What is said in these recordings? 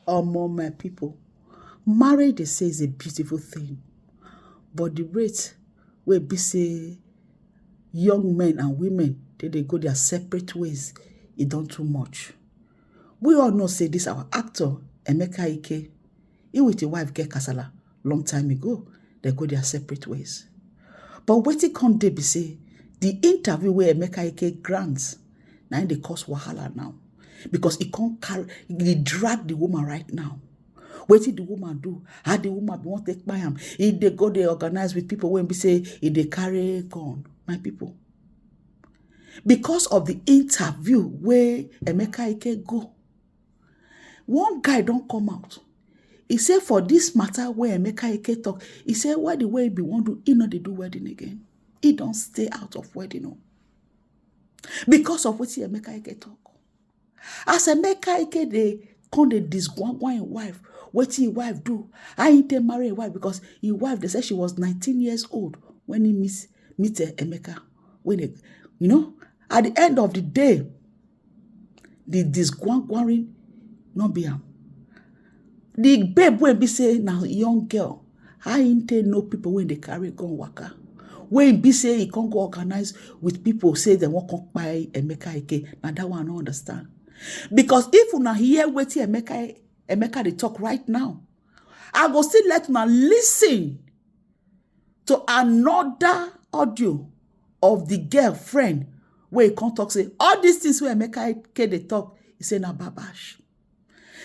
Among my people, marriage, they say, is a beautiful thing. But the rate where be say young men and women, they go their separate ways, it done too much. We all know say this our actor, Emeka Ike, he with his wife get kasala long time ago. They go their separate ways. But wetin come dey be say the interview where Emeka Ike grants, now they cause wahala now. Because he can't carry, he drag the woman right now. Wetin the woman do? How the woman want take by him? If they go, they organize with people when we say if they carry gun, my people. Because of the interview where Emeka Ike go, one guy don't come out. He said for this matter where Emeka Ike talk, he said why the way he be want to, he not they do wedding again. He don't stay out of wedding, no. Because of what Emeka Ike talk. As Emeka Ike they come they disgwangwa him wife. What his wife do? I ain't marry a wife because his wife, they said she was 19 years old when he meet Emeka. When they, you know, at the end of the day, the disgwangwaring not be him. The babe will be say now young girl. I ain't no people when they carry gun waka. When be say he can't go organize with people say they won't come by Emeka Ike. Now that one I don't understand. Because if you not hear what Emeka they talk right now, I go still let you listen to another audio of the girlfriend where he can't talk say all these things where Emeka they talk, he say na babash.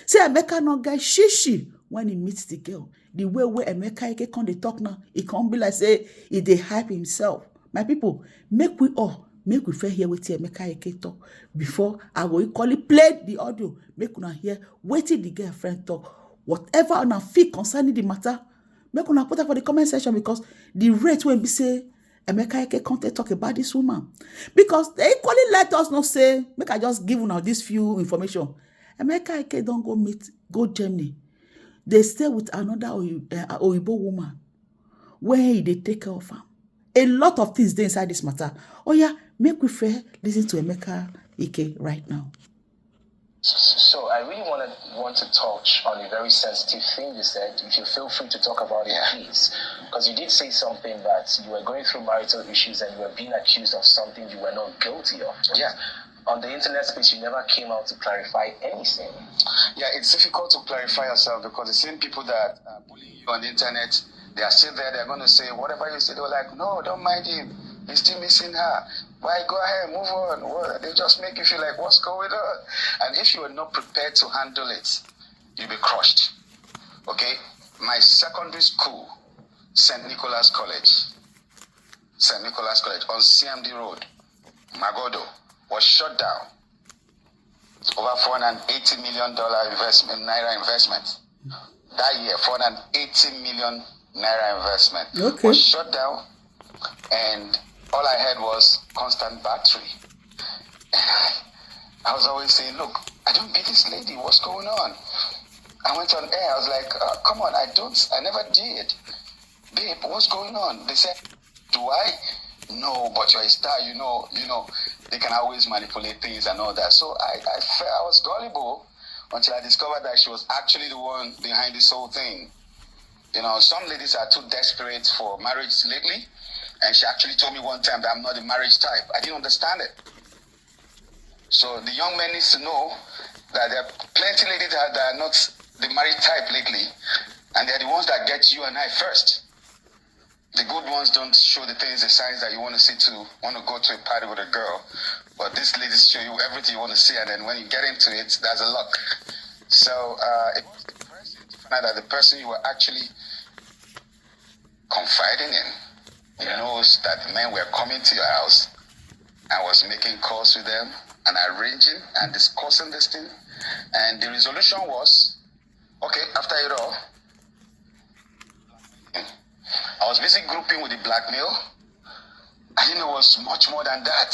Say Emeka no guy shishi when he meets the girl. The way where Emeka can't they talk now, he can't be like say he they hype himself. My people, make we fair hear what Emeka talk before I will equally play the audio. Make una hear what the girlfriend talk. Whatever una feel concerning the matter, make una put it for the comment section because the rate when we say Emeka can't talk about this woman. Because they equally let us not say, make I just give una this few information. Emeka don't go Germany. They stay with another Oyibo woman where they take care of her. A lot of things they inside this matter. Oh yeah, make we fair listen to Emeka Ike right now. So I really want to touch on a very sensitive thing you said. If you feel free to talk about it, please. Because you did say something that you were going through marital issues and you were being accused of something you were not guilty of. Yeah. On the internet space, you never came out to clarify anything. Yeah, it's difficult to clarify yourself because the same people that are bullying you on the internet, they are still there. They're going to say, whatever you say, they were like, no, don't mind him. He's still missing her. Why? Go ahead, move on. Well, they just make you feel like, what's going on? And if you are not prepared to handle it, you'll be crushed. Okay? My secondary school, St. Nicholas College on CMD Road, Magodo, was shut down. Over $480 million naira investment. That year, 480 million naira investment was shut down, and all I had was constant battery. I was always saying, look, I don't get this lady, what's going on? I went on air, I was like, come on, I never did. Babe, what's going on? They said, do I? No, but you're a star, you know, they can always manipulate things and all that. So I was gullible until I discovered that she was actually the one behind this whole thing. You know, some ladies are too desperate for marriage lately, and she actually told me one time that I'm not the marriage type. I didn't understand it. So the young men need to know that there are plenty of ladies that are not the marriage type lately, and they're the ones that get you and I first. The good ones don't show the things, the signs that you want to go to a party with a girl. But these ladies show you everything you want to see, and then when you get into it, there's a luck. So it was depressing to find out that the person you were actually confiding in knows that the men were coming to your house and was making calls with them and arranging and discussing this thing. And the resolution was, okay, after it all, I was busy grouping with the blackmail. I didn't know it was much more than that.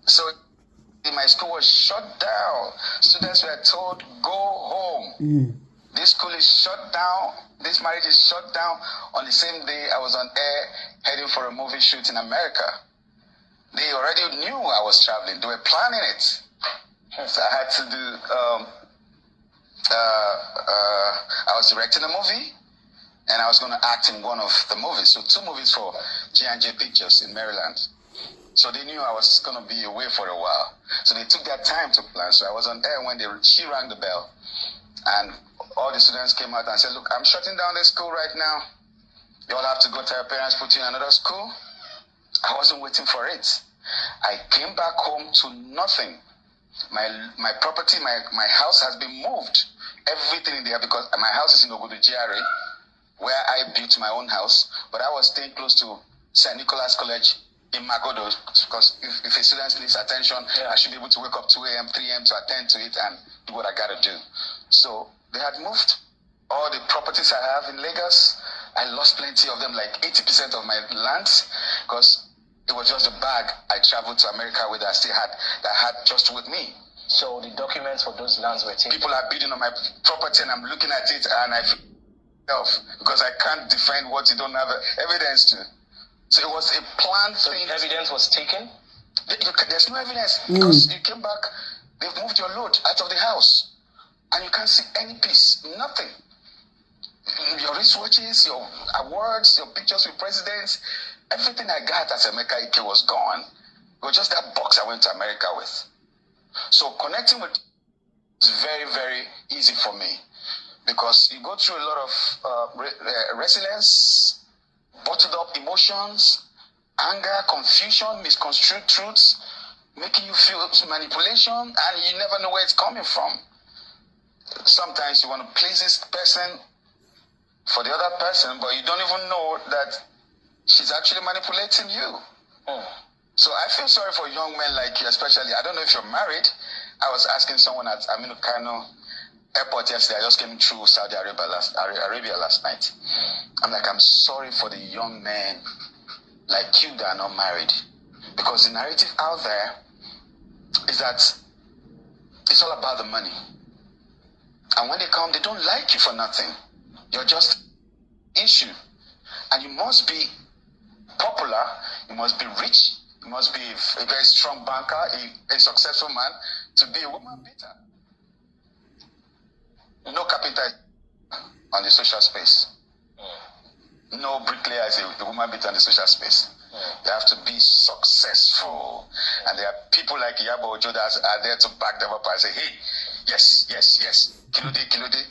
So my school was shut down. Students were told, go home. This school is shut down. This marriage is shut down. On the same day, I was on air heading for a movie shoot in America. They already knew I was traveling. They were planning it. So I had to do I was directing a movie, and I was going to act in one of the movies. So 2 movies for J&J Pictures in Maryland. So they knew I was going to be away for a while. So they took their time to plan. So I was on air when she rang the bell. And all the students came out and said, look, I'm shutting down this school right now. You all have to go to your parents, put you in another school. I wasn't waiting for it. I came back home to nothing. My property, my house has been moved. Everything in there, because my house is in Ogudu GRA, where I built my own house. But I was staying close to St. Nicholas College in Magodo, because if a student needs attention, I should be able to wake up 2 a.m., 3 a.m. to attend to it and do what I got to do. So they had moved all the properties I have in Lagos. I lost plenty of them, like 80% of my lands, because it was just a bag I traveled to America with that I had just with me. So the documents for those lands were taken? People are bidding on my property and I'm looking at it and I feel off because I can't defend what you don't have evidence to. So it was a planned thing. The evidence was taken? There's no evidence because you came back, they've moved your load out of the house and you can't see any piece, nothing. Your wristwatches, your awards, your pictures with presidents, everything I got as Emeka Ike was gone. It was just that box I went to America with. So connecting with is very, very easy for me because you go through a lot of resilience, bottled up emotions, anger, confusion, misconstrued truths, making you feel manipulation, and you never know where it's coming from. Sometimes you want to please this person for the other person, but you don't even know that she's actually manipulating you. So I feel sorry for young men like you, especially. I don't know if you're married. I was asking someone at Aminu Kano airport yesterday. I just came through Saudi Arabia last night. I'm like, I'm sorry for the young men like you that are not married. Because the narrative out there is that it's all about the money. And when they come, they don't like you for nothing. You're just issue. And you must be popular, you must be rich, you must be a very strong banker, a successful man to be a woman beater. No carpenter on the social space. No bricklayer is a woman beater on the social space. They have to be successful. And there are people like Yabo Ojo that are there to back them up and say, hey, yes, Kilode.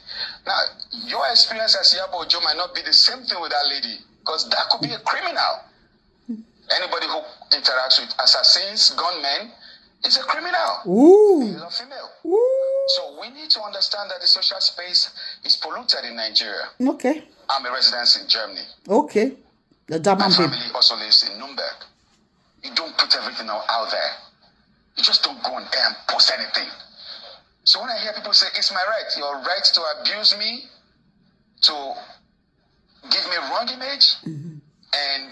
Now, your experience as Yabo Ojo might not be the same thing with that lady, because that could be a criminal. Anybody who interacts with assassins, gunmen, is a criminal. Male or female. So we need to understand that the social space is polluted in Nigeria. Okay. I'm a resident in Germany. Okay. My family also lives in Nuremberg. You don't put everything out there. You just don't go on air and post anything. So when I hear people say, it's my right, your right to abuse me, to give me wrong image, and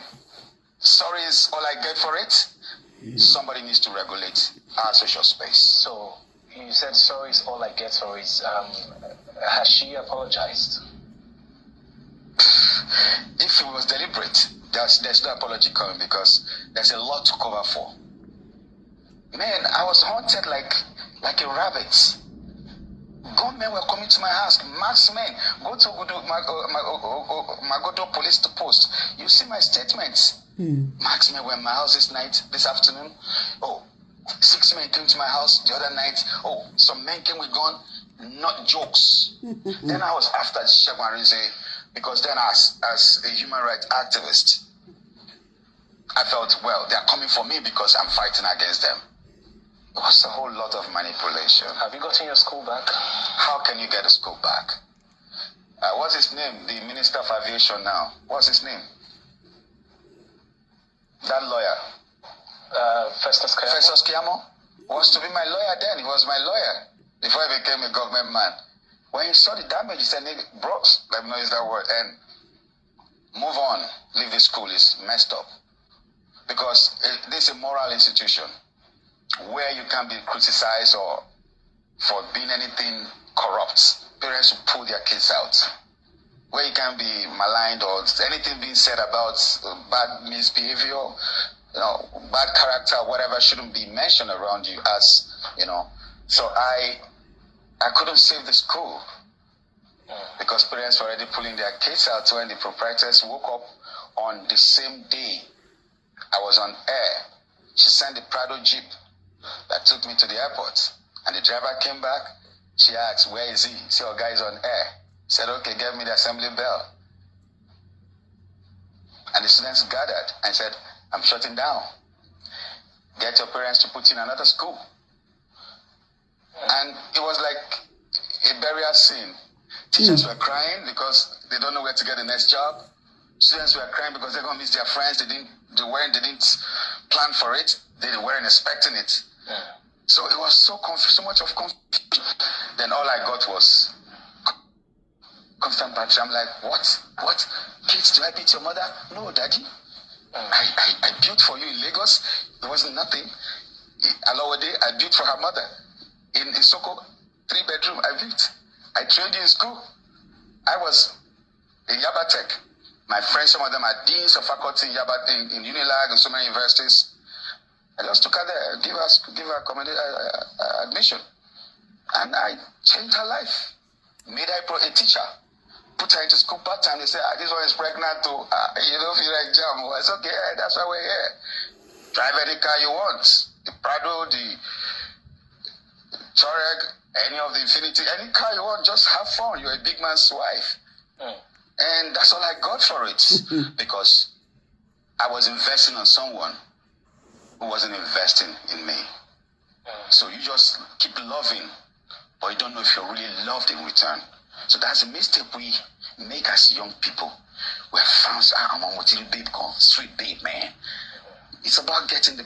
sorry is all I get for it, somebody needs to regulate our social space. So you said sorry is all I get for it. Has she apologized? If it was deliberate, there's no apology coming because there's a lot to cover for. Man, I was haunted like a rabbit. Gunmen were coming to my house, marksmen. Go to Magodo police post. You see my statements. Marksmen were in my house this afternoon. 6 men came to my house the other night. Some men came with gun. Not jokes. Then I was after Sheikh Marize, because then as a human rights activist, I felt, well, they're coming for me because I'm fighting against them. It was a whole lot of manipulation. Have you gotten your school back? How can you get a school back? What's his name? The Minister of Aviation now. What's his name? That lawyer. Festus Keyamo. Festus Keyamo was to be my lawyer then. He was my lawyer before I became a government man. When he saw the damage, he said, bros, let me not use that word, and move on. Leave the school. Is messed up. Because this is a moral institution where you can be criticized or for being anything corrupt. Parents will pull their kids out. Where you can be maligned or anything being said about bad misbehavior, bad character, whatever shouldn't be mentioned around you as, So I couldn't save the school. because parents were already pulling their kids out when the proprietors woke up on the same day I was on air. She sent the Prado Jeep that took me to the airport. And the driver came back. She asked, where is he? He said, our guy is on air. Said, okay, give me the assembly bell. And the students gathered and said, I'm shutting down. Get your parents to put you in another school. And it was like a burial scene. Teachers were crying because they don't know where to get the next job. Students were crying because they're going to miss their friends. They didn't plan for it. They weren't expecting it. So it was so much of confusion. Then all I got was constant battery. I'm like, what? Kids, do I beat your mother? No, daddy. I built for you in Lagos. It wasn't nothing. Alawade, I built for her mother. In Soko, 3-bedroom, I built. I trained you in school. I was in Yaba Tech. My friends, some of them are deans of faculty in Yaba, in Unilag and so many universities. I just took her there, give her admission. And I changed her life. Made her a teacher. Put her into school part-time. They said, this one is pregnant too. You don't feel like jam. I said, okay, that's why we're here. Drive any car you want. The Prado, the Touareg, any of the Infinity, any car you want, just have fun. You're a big man's wife. And that's all I got for it. Because I was investing on someone who wasn't investing in me. So you just keep loving, but you don't know if you're really loved in return. So that's a mistake we make as young people. We're fans, I'm on with little babe, sweet babe, man. It's about getting the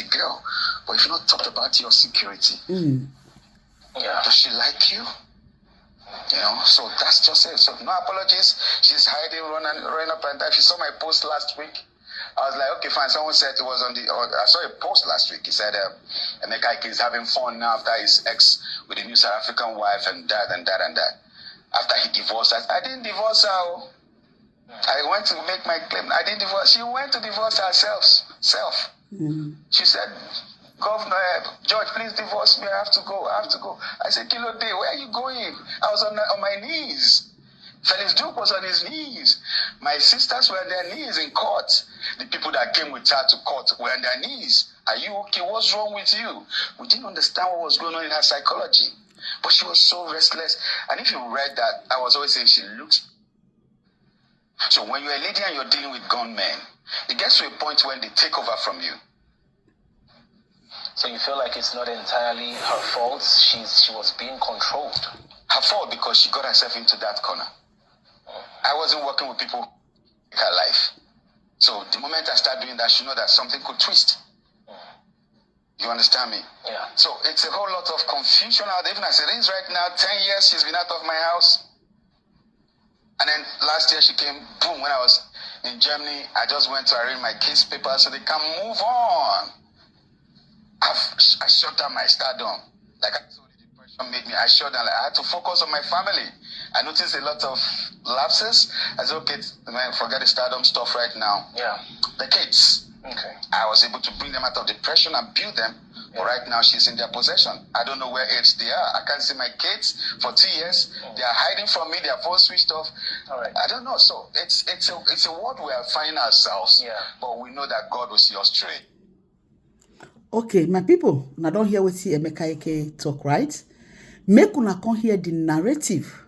girl. But if you're not talked about your security, does she like you? You know, so that's just it. So no apologies. She's hiding, running up and down. She saw my post last week. I was like, okay, fine. Someone said it was I saw a post last week. He said, Emeka is having fun now after his ex with a new South African wife and that and that and that. After he divorced her. I didn't divorce her. I went to make my claim. I didn't divorce. She went to divorce herself. She said, Governor, George, please divorce me. I have to go. I said, Kilo Day, where are you going? I was on my knees. Felix Duke was on his knees. My sisters were on their knees in court. The people that came with her to court were on their knees. Are you okay? What's wrong with you? We didn't understand what was going on in her psychology. But she was so restless. And if you read that, I was always saying she looks. So when you're a lady and you're dealing with gunmen, it gets to a point when they take over from you. So you feel like it's not entirely her fault? She was being controlled. Her fault because she got herself into that corner. I wasn't working with people in her life. So the moment I start doing that, she know that something could twist. You understand me? Yeah. So it's a whole lot of confusion out there. Even as it is right now, 10 years she's been out of my house. And then last year she came, boom, when I was in Germany, I just went to arrange my kids' papers so they can move on. I shut down my stardom. Like I told you, depression made me, I shut down. Like, I had to focus on my family. I noticed a lot of lapses. I said, okay, man, forget the stardom stuff right now. Yeah. The kids. Okay. I was able to bring them out of depression and build them. Yeah. But right now she's in their possession. I don't know where else they are. I can't see my kids for 2 years. They are hiding from me. Their phone switched off. All right. I don't know. So it's a world we are finding ourselves. Yeah. But we know that God will see us through. Okay, my people, now don't hear what Emeka talk, right? Make una come hear the narrative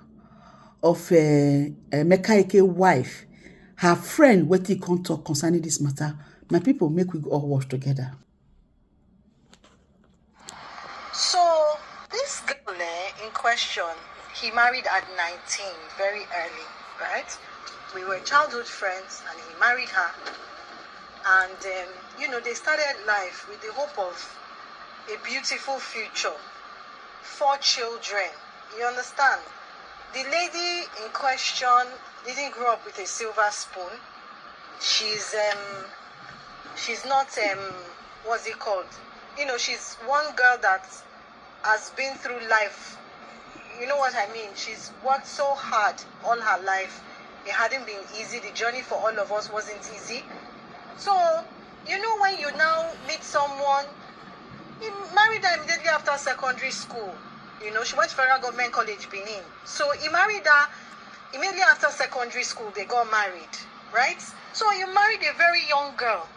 of Emeka wife, her friend, what he can talk concerning this matter. My people, make we all watch together. So this girl in question, he married at 19, very early, right? We were childhood friends, and he married her. And they started life with the hope of a beautiful future, 4 children. You understand? The lady in question didn't grow up with a silver spoon. She's not what's it called? She's one girl that has been through life. You know what I mean? She's worked so hard all her life. It hadn't been easy. The journey for all of us wasn't easy. So, when you now meet someone, you married her immediately after secondary school. You know, she went to Federal Government College, Benin. So he married her immediately after secondary school. They got married, right? So you married a very young girl.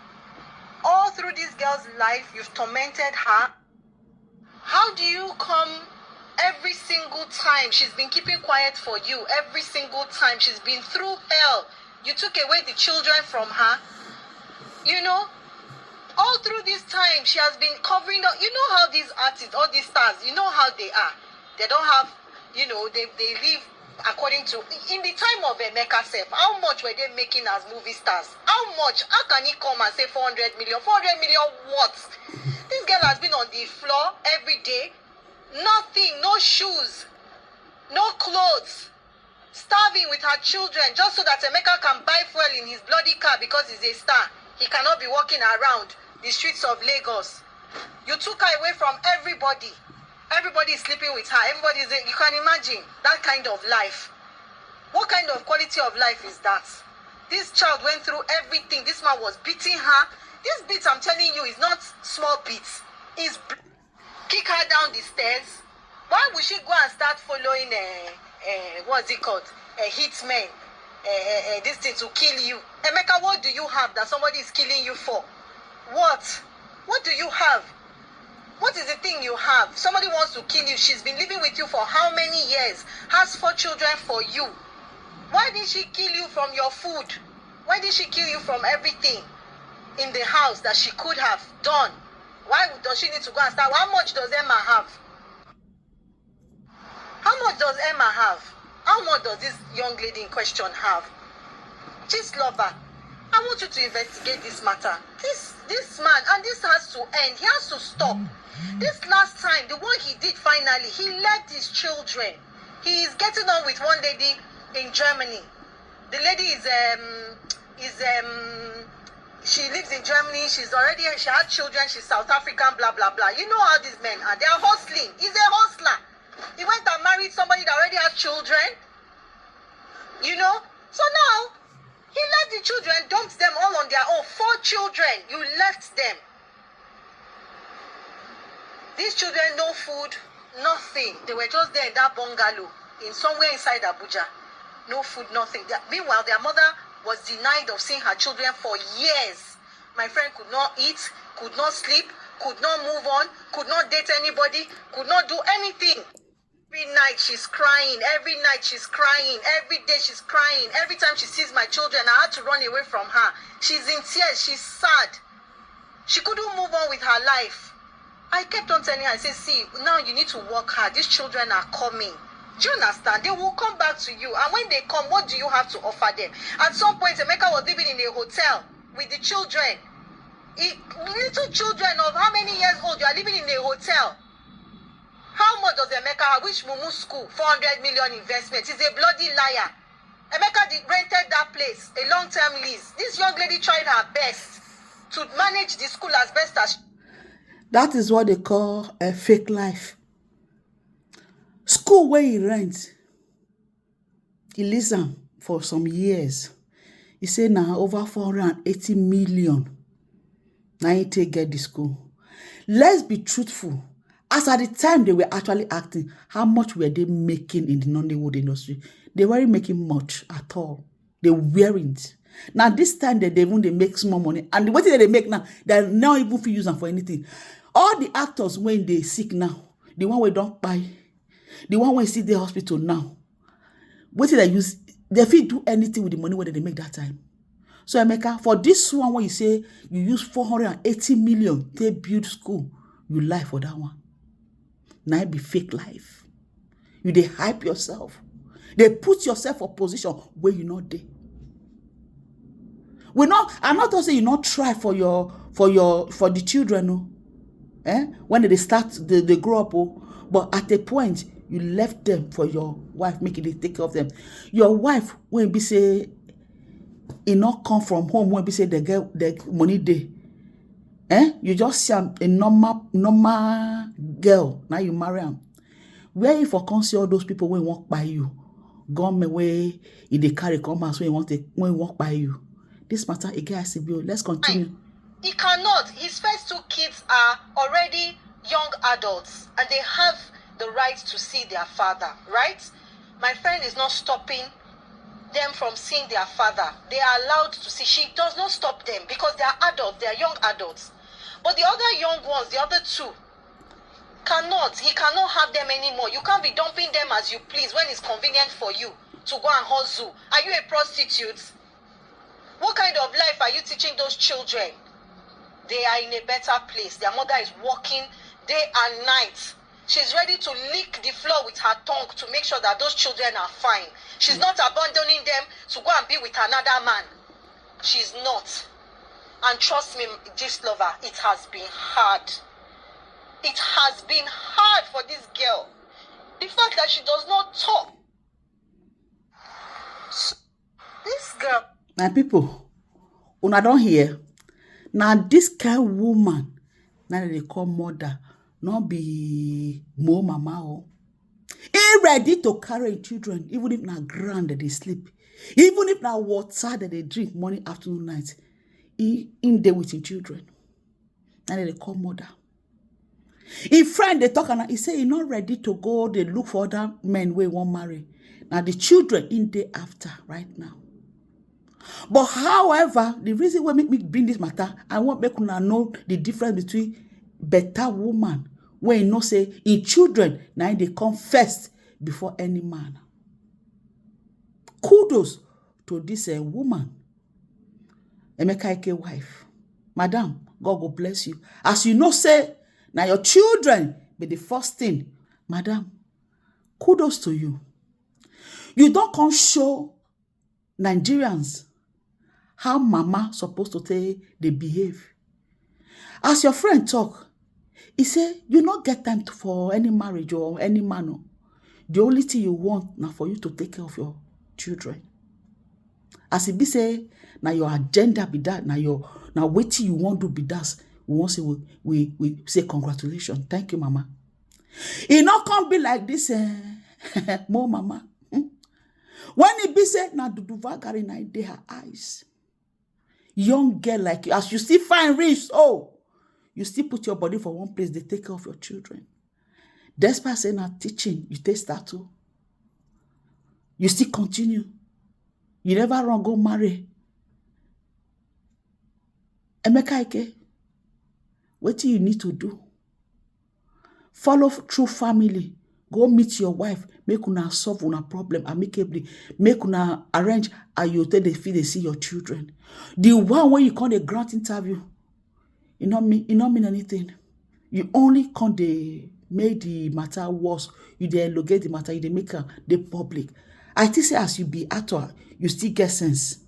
All through this girl's life, you've tormented her. How do you come every single time she's been keeping quiet for you? Every single time she's been through hell. You took away the children from her. You know, all through this time, she has been covering up. You know how these artists, all these stars, you know how they are. They don't have, you know, they live according to, in the time of Emeka self, how much were they making as movie stars? How much? How can he come and say 400 million? 400 million what? This girl has been on the floor every day. Nothing, no shoes, no clothes. Starving with her children just so that Emeka can buy fuel in his bloody car because he's a star. He cannot be walking around the streets of Lagos. You took her away from everybody. Everybody is sleeping with her. Everybody is, you can imagine that kind of life. What kind of quality of life is that? This child went through everything. This man was beating her. This beat, I'm telling you, is not small beats. It's kick her down the stairs. Why would she go and start following what's it called? Hitmen. This thing to kill you. Emeka, what do you have that somebody is killing you for? What? What do you have? What is the thing you have? Somebody wants to kill you. She's been living with you for how many years? Has 4 children for you. Why did she kill you from your food? Why did she kill you from everything in the house that she could have done? Why does she need to go and start? How much does Emma have? How much does Emma have? How much does this young lady in question have? Just lover. I want you to investigate this matter. This man, and this has to end. He has to stop. This last time, the one he did finally, he left his children. He is getting on with one lady in Germany. The lady she lives in Germany. She had children. She's South African, blah, blah, blah. You know how these men are. They are hustling. He's a hustler. He went and married somebody that already has children. You know? So now, he left the children, dumped them all on their own. 4 children, you left them. These children, no food, nothing. They were just there in that bungalow, in somewhere inside Abuja. No food, nothing. Meanwhile, their mother was denied of seeing her children for years. My friend could not eat, could not sleep, could not move on, could not date anybody, could not do anything. Every night she's crying. Every night she's crying. Every day she's crying. Every time she sees my children, I had to run away from her. She's in tears. She's sad. She couldn't move on with her life. I kept on telling her, I said, see, now you need to work hard. These children are coming. Do you understand? They will come back to you. And when they come, what do you have to offer them? At some point, Emeka was living in a hotel with the children. Little children of how many years old? You are living in a hotel. How much does Emeka have? Which Mumu school? 400 million investment. He's a bloody liar. Emeka rented that place, a long-term lease. This young lady tried her best to manage the school as best as. That is what they call a fake life. School where he rent, he lease am for some years. He say now over 480 million. Now he take get the school. Let's be truthful. As at the time they were actually acting, how much were they making in the Nollywood industry? They weren't making much at all. They weren't. Now this time they make small money. And the way they make now, they're not even use them for anything. All the actors when they sick now, the one we don't buy, the one we see the hospital now, what did they use? They fit do anything with the money whether they make that time. So Emeka, for this one where you say you use 480 million, they build school, you lie for that one. Now it be fake life. You they hype yourself. They put yourself for position where you not there. I'm not saying you not try for the children, no. When they start, they grow up, but at a point you left them for your wife, making they take care of them. Your wife when be say, it not come from home when be say they get the money day. You just see a normal girl. Now you marry them. Where if you can see all those people when walk by you, government way if they carry commerce when walk by you. This matter again, I say, let's continue. He cannot. His first 2 kids are already young adults, and they have the right to see their father, right? My friend is not stopping them from seeing their father. They are allowed to see. She does not stop them because they are adults, they are young adults. But the other young ones, the other two, he cannot have them anymore. You can't be dumping them as you please when it's convenient for you to go and hustle. Are you a prostitute? What kind of life are you teaching those children? They are in a better place. Their mother is working day and night. She's ready to lick the floor with her tongue to make sure that those children are fine. She's not abandoning them to go and be with another man. She's not. And trust me, this lover, it has been hard. It has been hard for this girl. The fact that she does not talk. This girl. My people, una don hear. Now this kind of woman, now they call mother, not be more mama oh. Ain't ready to carry children, even if na ground that they sleep, even if na water that they drink morning, afternoon, night. In there with him children. Now they call mother. If friend they talk and he say he not ready to go, they look for other men where won't marry. Now the children in there after right now. But however, the reason why make me bring this matter, I want make una know the difference between better woman when you know say in children now they come first before any man. Kudos to this woman, Emeka wife. Madam, God will bless you. As you know, say now your children be the first thing. Madam, kudos to you. You don't come show Nigerians how mama supposed to say they behave. As your friend talk, he say you not get time for any marriage or any man. No. The only thing you want now for you to take care of your children. As he be say, now your agenda be that, now waiting you want to be that. We want to say we say congratulations. Thank you, mama. It not come be like this, more mama. When it be said, now do vagary now they her eyes. Young girl like you, as you still find rich, you still put your body for one place, they take care of your children. Despite saying now teaching, you take start to. You still continue. You never run, go marry. Emeka, what do you need to do? Follow through family. Go meet your wife. Make una solve una problem amicably. Make una arrange and you tell the feel they see your children. The one when you call a grant interview, it not mean anything. You only can they make the matter worse. You they elongate the matter. You they make the public. I think say as you be actor, you still get sense.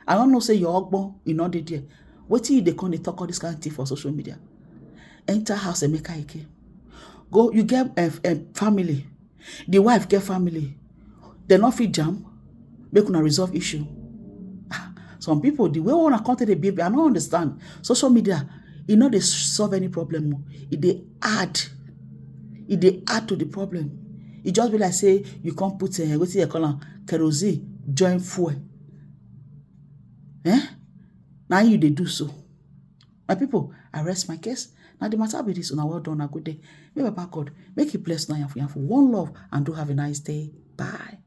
I don't know say your ogbon, you know there. What till you they come they talk all this kind of thing for social media? Enter house and make Ike. Go, you get a family. The wife get family. They not fit jam. Make una resolve issue. Some people, the way we want to contact the baby, I don't understand. Social media, they solve any problem. They add to the problem. It just be like say you can't put what you call kerosene join fuel. Now you they do so. My people, I rest my case. Now the matter be this, on a well done, a good day. May Papa God make you blessed now for one love and do have a nice day. Bye.